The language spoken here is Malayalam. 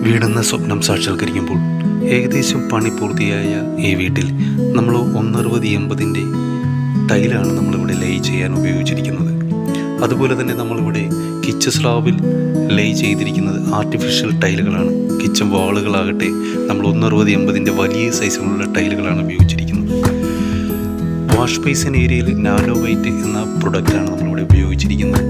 വീടെന്ന സ്വപ്നം സാക്ഷാത്കരിക്കുമ്പോൾ ഏകദേശം പണി പൂർത്തിയായ ഈ വീട്ടിൽ നമ്മൾ 160-80 ടൈലാണ് നമ്മളിവിടെ ലേ ചെയ്യാൻ ഉപയോഗിച്ചിരിക്കുന്നത്. അതുപോലെ തന്നെ നമ്മളിവിടെ കിച്ചൺ സ്ലാബിൽ ലേ ചെയ്തിരിക്കുന്നത് ആർട്ടിഫിഷ്യൽ ടൈലുകളാണ്. കിച്ചൺ വാളുകളാകട്ടെ നമ്മൾ 160-80 വലിയ സൈസിലുള്ള ടൈലുകളാണ് ഉപയോഗിച്ചിരിക്കുന്നത്. വാഷ് ബേസിൻ ഏരിയയിൽ നാനോ വൈറ്റ് എന്ന പ്രൊഡക്റ്റാണ് നമ്മളിവിടെ ഉപയോഗിച്ചിരിക്കുന്നത്.